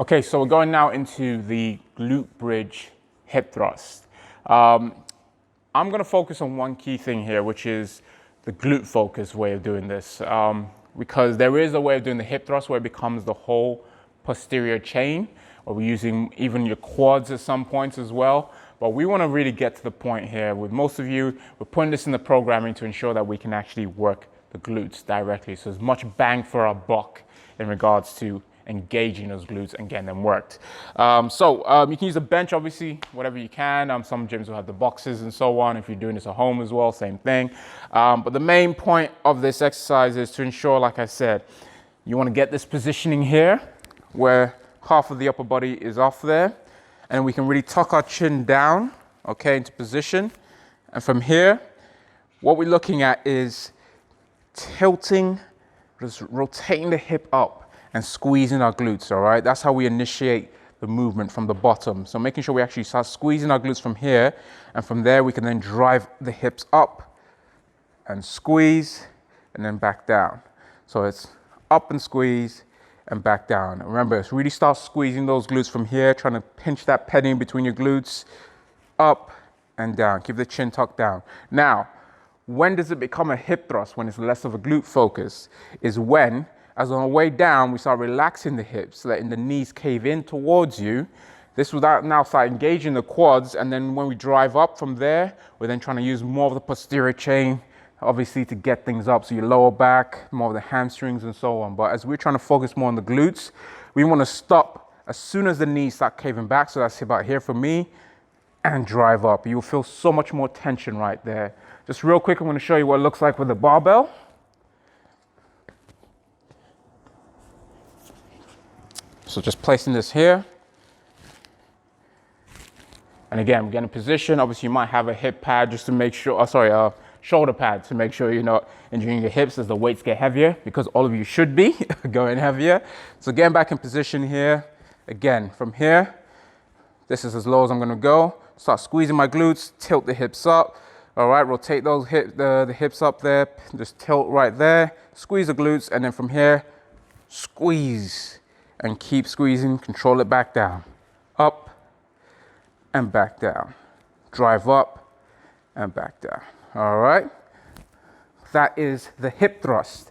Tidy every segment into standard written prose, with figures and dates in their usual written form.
Okay, so we're going now into the glute bridge hip thrust. I'm going to focus on one key thing here, which is the glute focus way of doing this. Because there is a way of doing the hip thrust where it becomes the whole posterior chain, or we're using even your quads at some points as well. But we want to really get to the point here with most of you. We're putting this in the programming to ensure that we can actually work the glutes directly. So there's much bang for our buck in regards to engaging those glutes and getting them worked. You can use a bench, obviously, whatever you can. Some gyms will have the boxes and so on. If you're doing this at home as well, same thing. But the main point of this exercise is to ensure, like I said, you want to get this positioning here where half of the upper body is off there. And we can really tuck our chin down, okay, into position. And from here, what we're looking at is tilting, just rotating the hip up and squeezing our glutes, all right? That's how we initiate the movement from the bottom. So making sure we actually start squeezing our glutes from here, and from there we can then drive the hips up and squeeze and then back down. So it's up and squeeze and back down. And remember, it's really start squeezing those glutes from here, trying to pinch that padding between your glutes, up and down. Keep the chin tucked down. Now, when does it become a hip thrust when it's less of a glute focus? Is when, as on the way down, we start relaxing the hips, letting the knees cave in towards you. This without now start engaging the quads, and then when we drive up from there, we're then trying to use more of the posterior chain, obviously, to get things up. So your lower back, more of the hamstrings and so on. But as we're trying to focus more on the glutes, we want to stop as soon as the knees start caving back. So that's about here for me, and drive up. You'll feel so much more tension right there. Just real quick, I'm going to show you what it looks like with the barbell. So just placing this here. And again, we're getting in position. Obviously, you might have a hip pad just to make sure, shoulder pad to make sure you're not injuring your hips as the weights get heavier, because all of you should be going heavier. So getting back in position here. Again, from here, this is as low as I'm going to go. Start squeezing my glutes, tilt the hips up. All right, rotate those the hips up there. Just tilt right there. Squeeze the glutes, and then from here, squeeze. And keep squeezing, control it back down. Up and back down. Drive up and back down. All right? That is the hip thrust.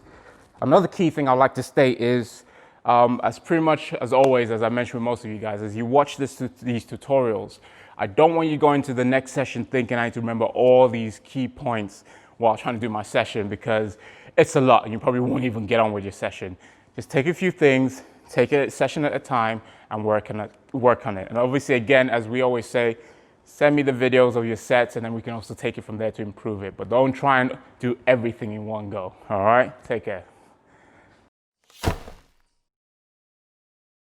Another key thing I'd like to state is, as pretty much as always, as I mentioned with most of you guys, as you watch these tutorials, I don't want you going to the next session thinking I need to remember all these key points while trying to do my session, because it's a lot and you probably won't even get on with your session. Just take a few things, take a session at a time and work on it. And obviously, again, as we always say, send me the videos of your sets and then we can also take it from there to improve it. But don't try and do everything in one go, all right? Take care.